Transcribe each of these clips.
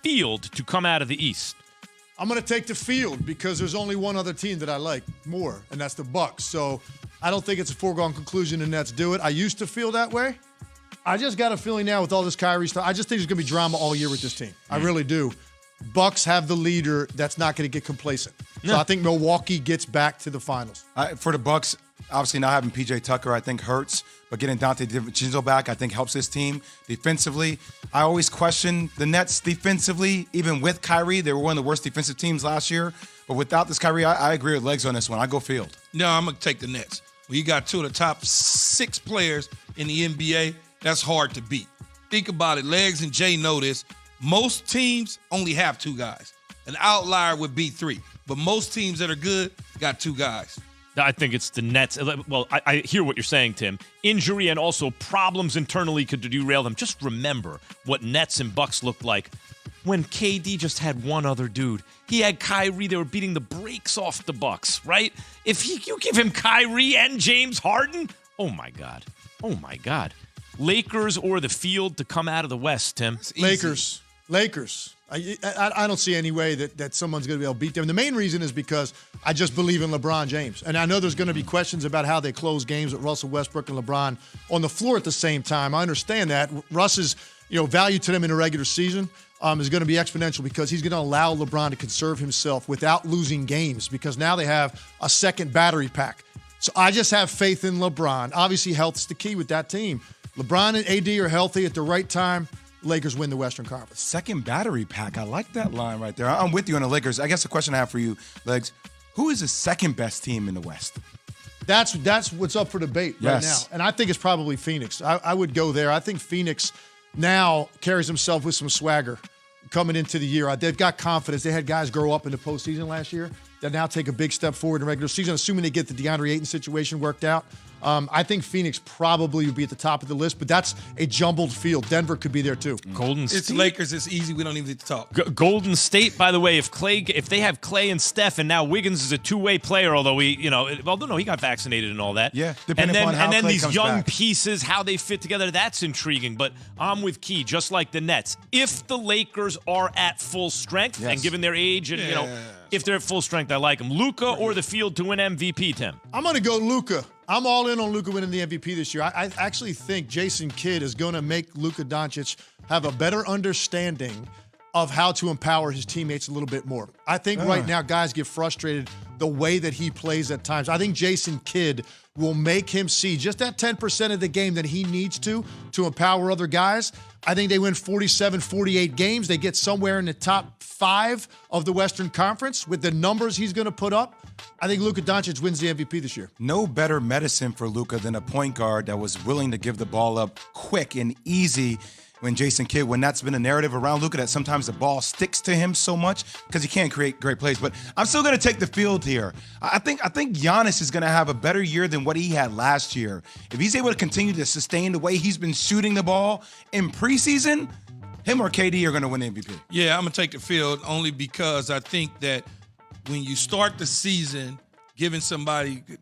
field to come out of the East? I'm going to take the field because there's only one other team that I like more, and that's the Bucks. So I don't think it's a foregone conclusion the Nets do it. I used to feel that way. I just got a feeling now with all this Kyrie stuff, I just think there's going to be drama all year with this team. I really do. Bucks have the leader that's not going to get complacent. So I think Milwaukee gets back to the finals. For the Bucks, obviously not having P.J. Tucker, I think hurts. But getting Dante DiVincenzo back, I think helps this team defensively. I always question the Nets defensively. Even with Kyrie, they were one of the worst defensive teams last year. But without this Kyrie, I agree with Legs on this one. I go field. No, I'm going to take the Nets. When you got two of the top 6 players in the NBA, that's hard to beat. Think about it. Legs and Jay know this. Most teams only have 2 guys. An outlier would be 3. But most teams that are good got 2 guys. I think it's the Nets. Well, I hear what you're saying, Tim. Injury and also problems internally could derail them. Just remember what Nets and Bucks looked like when KD just had one other dude. He had Kyrie. They were beating the brakes off the Bucks, right? If you give him Kyrie and James Harden, oh, my God. Oh, my God. Lakers or the field to come out of the West, Tim? Lakers. I don't see any way that someone's going to be able to beat them. The main reason is because I just believe in LeBron James. And I know there's going to be questions about how they close games with Russell Westbrook and LeBron on the floor at the same time. I understand that. Russ's value to them in the regular season is going to be exponential because he's going to allow LeBron to conserve himself without losing games because now they have a second battery pack. So I just have faith in LeBron. Obviously, health's the key with that team. LeBron and AD are healthy at the right time. Lakers win the Western Conference. Second battery pack. I like that line right there. I'm with you on the Lakers. I guess the question I have for you, Legs, who is the second best team in the West? That's what's up for debate right now. And I think it's probably Phoenix. I would go there. I think Phoenix now carries himself with some swagger coming into the year. They've got confidence. They had guys grow up in the postseason last year that now take a big step forward in the regular season, assuming they get the DeAndre Ayton situation worked out. I think Phoenix probably would be at the top of the list, but that's a jumbled field. Denver could be there too. Golden State. It's Lakers. It's easy. We don't even need to talk. Golden State, by the way, if they have Clay and Steph, and now Wiggins is a two-way player, although he got vaccinated and all that. Yeah, and then Clay these young back. pieces, how they fit together, that's intriguing. But I'm with Key, just like the Nets. If the Lakers are at full strength, and given their age, and if they're at full strength, I like them. Luka or the field to win MVP, Tim? I'm going to go Luka. I'm all in on Luka winning the MVP this year. I actually think Jason Kidd is going to make Luka Doncic have a better understanding of how to empower his teammates a little bit more. I think right now guys get frustrated the way that he plays at times. I think Jason Kidd will make him see just that 10% of the game that he needs to empower other guys. I think they win 47, 48 games. They get somewhere in the top 5 of the Western Conference with the numbers he's going to put up. I think Luka Doncic wins the MVP this year. No better medicine for Luka than a point guard that was willing to give the ball up quick and easy. When that's been a narrative around Luka, that sometimes the ball sticks to him so much because he can't create great plays. But I'm still going to take the field here. I think Giannis is going to have a better year than what he had last year. If he's able to continue to sustain the way he's been shooting the ball in preseason, him or KD are going to win the MVP. Yeah, I'm going to take the field only because I think that when you start the season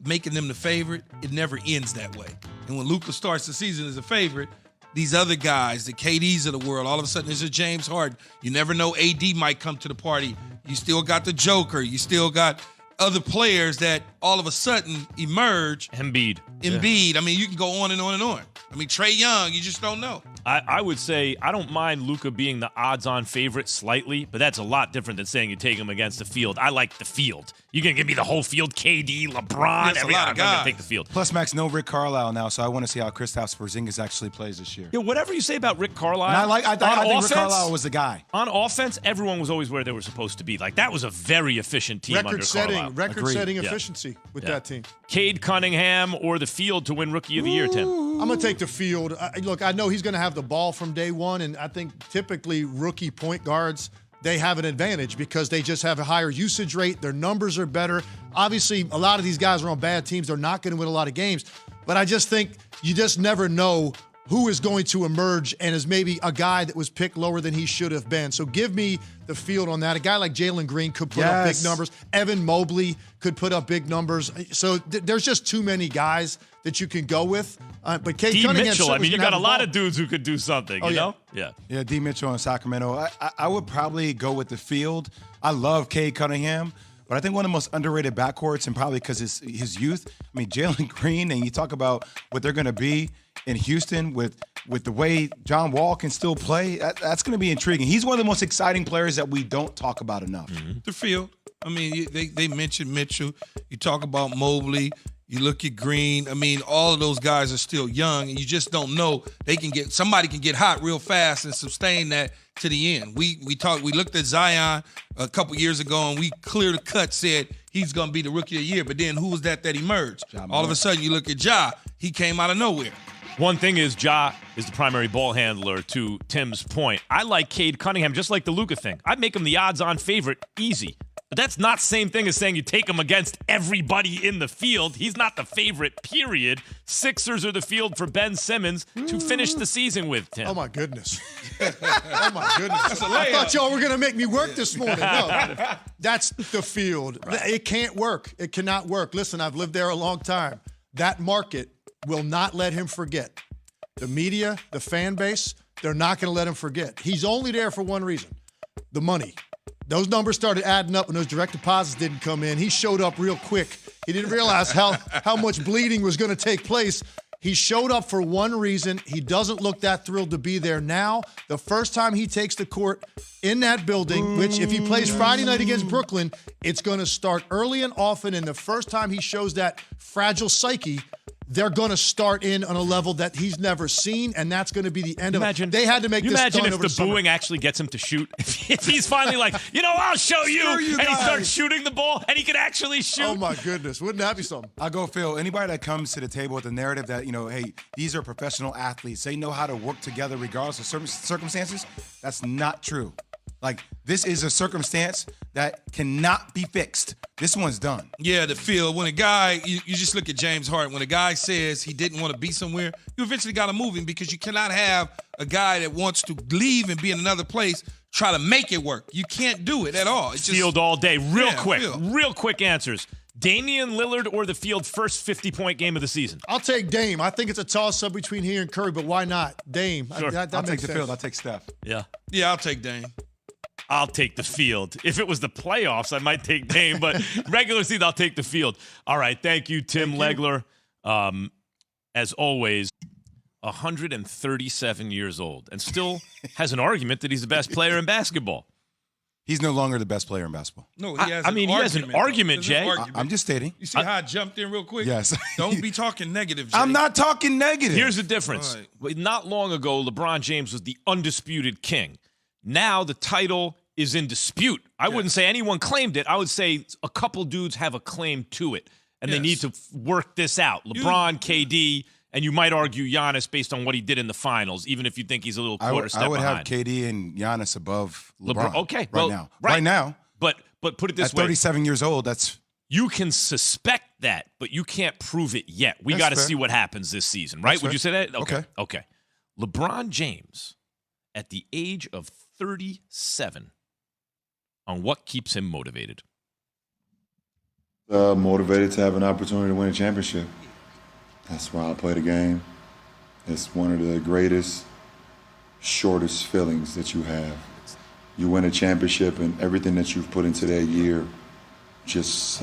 making them the favorite, it never ends that way. And when Luka starts the season as a favorite, these other guys, the KDs of the world, all of a sudden there's a James Harden. You never know, AD might come to the party. You still got the Joker. You still got other players that all of a sudden emerge. Embiid. Yeah. I mean, you can go on and on and on. I mean, Trae Young, you just don't know. I would say I don't mind Luka being the odds-on favorite slightly, but that's a lot different than saying you take him against the field. I like the field. You can give me the whole field, KD, LeBron, That's a lot of guys. I'm going to take the field. Plus, Max, no Rick Carlisle now, so I want to see how Kristaps Porzingis actually plays this year. Yeah, whatever you say about Rick Carlisle. And I think Rick Carlisle was the guy. On offense, everyone was always where they were supposed to be. Like, that was a very efficient team under Carlisle. Record-setting efficiency with that team. Cade Cunningham or the field to win Rookie of the Year, Tim? I'm going to take the field. Look, I know he's going to have the ball from day one, and I think typically rookie point guards, they have an advantage because they just have a higher usage rate. Their numbers are better. Obviously, a lot of these guys are on bad teams. They're not going to win a lot of games. But I just think you just never know who is going to emerge and is maybe a guy that was picked lower than he should have been. So give me the field on that. A guy like Jalen Green could put up big numbers. Evan Mobley could put up big numbers. So there's just too many guys that you can go with. But Cade Cunningham, Mitchell, I mean, you got a lot of dudes who could do something, you know? Yeah. Yeah, D. Mitchell in Sacramento. I would probably go with the field. I love Cade Cunningham. But I think one of the most underrated backcourts, and probably because his youth, I mean, Jalen Green, and you talk about what they're going to be in Houston with the way John Wall can still play, that's going to be intriguing. He's one of the most exciting players that we don't talk about enough. Mm-hmm. The field. I mean, they mentioned Mitchell. You talk about Mobley. You look at Green. I mean, all of those guys are still young, and you just don't know. Somebody can get hot real fast and sustain that to the end. We looked at Zion a couple years ago, and we clear the cut said he's going to be the rookie of the year. But then who was that emerged? All of a sudden, you look at Ja. He came out of nowhere. One thing is Ja is the primary ball handler, to Tim's point. I like Cade Cunningham, just like the Luka thing. I'd make him the odds-on favorite easy. But that's not the same thing as saying you take him against everybody in the field. He's not the favorite, period. Sixers are the field for Ben Simmons to finish the season with, Tim. Oh, my goodness. Oh, my goodness. I thought y'all were going to make me work this morning. No, that's the field. Right. It can't work. It cannot work. Listen, I've lived there a long time. That market will not let him forget. The media, the fan base, they're not going to let him forget. He's only there for one reason, the money. Those numbers started adding up when those direct deposits didn't come in. He showed up real quick. He didn't realize how much bleeding was going to take place. He showed up for one reason. He doesn't look that thrilled to be there now. The first time he takes the court in that building, which if he plays Friday night against Brooklyn, it's going to start early and often. And the first time he shows that fragile psyche, they're going to start in on a level that he's never seen, and that's going to be the end of it. They had to make this done over the summer. Imagine if the booing actually gets him to shoot. If he's finally like, I'll show you, and he starts shooting the ball, and he can actually shoot. Oh, my goodness. Wouldn't that be something? I go, Phil, anybody that comes to the table with the narrative that, hey, these are professional athletes. They know how to work together regardless of circumstances, that's not true. Like, this is a circumstance that cannot be fixed. This one's done. Yeah, the field. When a guy, you just look at James Harden. When a guy says he didn't want to be somewhere, you eventually got to move him because you cannot have a guy that wants to leave and be in another place try to make it work. You can't do it at all. It's just, field all day. Real quick answers. Damian Lillard or the field first 50-point game of the season? I'll take Dame. I think it's a toss-up between he and Curry, but why not? Dame. Sure. That I'll take makes the sense. field. I'll take Steph. Yeah. Yeah, I'll take Dame. I'll take the field. If it was the playoffs, I might take Dame, but regular season, I'll take the field. All right, thank you, Tim Legler. As always, 137 years old and still has an argument that he's the best player in basketball. He's no longer the best player in basketball. No, he has he has an argument, Jay. I'm just stating. You see how I jumped in real quick? Yes. Don't be talking negative, Jay. I'm not talking negative. Here's the difference. Right. Not long ago, LeBron James was the undisputed king. Now the title is in dispute. I wouldn't say anyone claimed it. I would say a couple dudes have a claim to it, and they need to work this out. LeBron, KD, and you might argue Giannis based on what he did in the finals, even if you think he's a little quarter step behind. I would have KD and Giannis above LeBron. Okay. Right now. But put it this way. At 37 years old, you can suspect that, but you can't prove it yet. We got to see what happens this season, right? Would you say that? Okay. LeBron James, at the age of 37, on what keeps him motivated? Motivated to have an opportunity to win a championship. That's why I play the game. It's one of the greatest, shortest feelings that you have. You win a championship and everything that you've put into that year just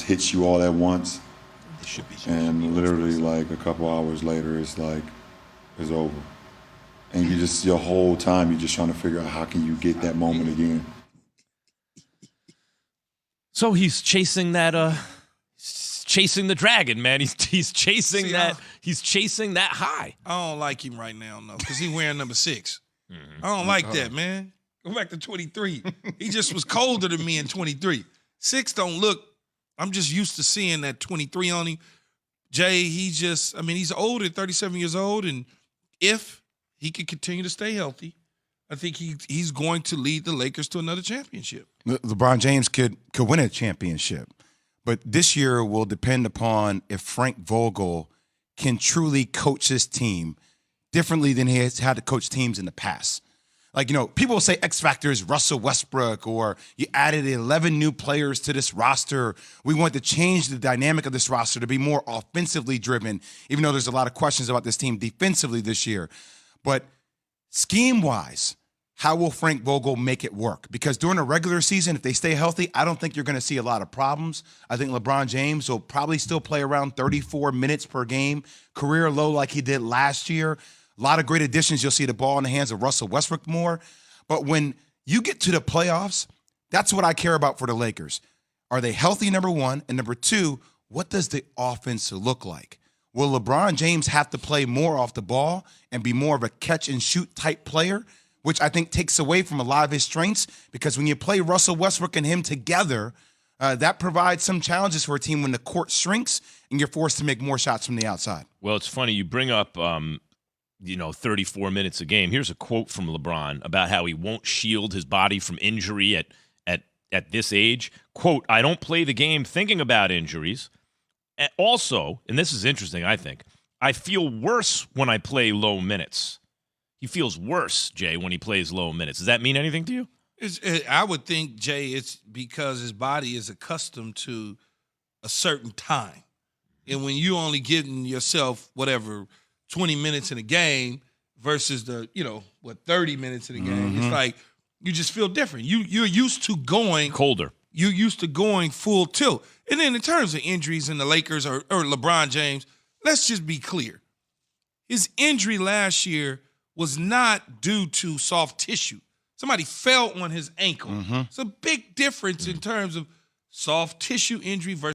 hits you all at once. And literally like a couple hours later, it's over. And your whole time, you're just trying to figure out how can you get that moment again. So he's chasing that, chasing the dragon, man. He's chasing that. He's chasing that high. I don't like him right now, no, because he's wearing number 6. Mm-hmm. I don't like that, man. Go back to 23. He just was colder than me in 23. 6 don't look. I'm just used to seeing that 23 on him. Jay, he's older, 37 years old, and if he can continue to stay healthy, I think he's going to lead the Lakers to another championship. LeBron James could win a championship, but this year will depend upon if Frank Vogel can truly coach this team differently than he has had to coach teams in the past. Like, people will say X factor is Russell Westbrook, or you added 11 new players to this roster. We want to change the dynamic of this roster to be more offensively driven, even though there's a lot of questions about this team defensively this year. But scheme-wise, how will Frank Vogel make it work? Because during the regular season, if they stay healthy, I don't think you're going to see a lot of problems. I think LeBron James will probably still play around 34 minutes per game, career low like he did last year. A lot of great additions. You'll see the ball in the hands of Russell Westbrook more. But when you get to the playoffs, that's what I care about for the Lakers. Are they healthy, number one? And number two, what does the offense look like? Will LeBron James have to play more off the ball and be more of a catch-and-shoot type player, which I think takes away from a lot of his strengths? Because when you play Russell Westbrook and him together, that provides some challenges for a team when the court shrinks and you're forced to make more shots from the outside. Well, it's funny. You bring up 34 minutes a game. Here's a quote from LeBron about how he won't shield his body from injury at this age. Quote, "I don't play the game thinking about injuries. And also, and this is interesting, I think, I feel worse when I play low minutes." He feels worse, Jay, when he plays low minutes. Does that mean anything to you? I would think, Jay, it's because his body is accustomed to a certain time. And when you only getting yourself, 20 minutes in a game versus the, 30 minutes in a game, it's like you just feel different. You're used to going colder. You're used to going full tilt. And then in terms of injuries in the Lakers or LeBron James, let's just be clear. His injury last year was not due to soft tissue. Somebody fell on his ankle. It's a big difference in terms of soft tissue injury versus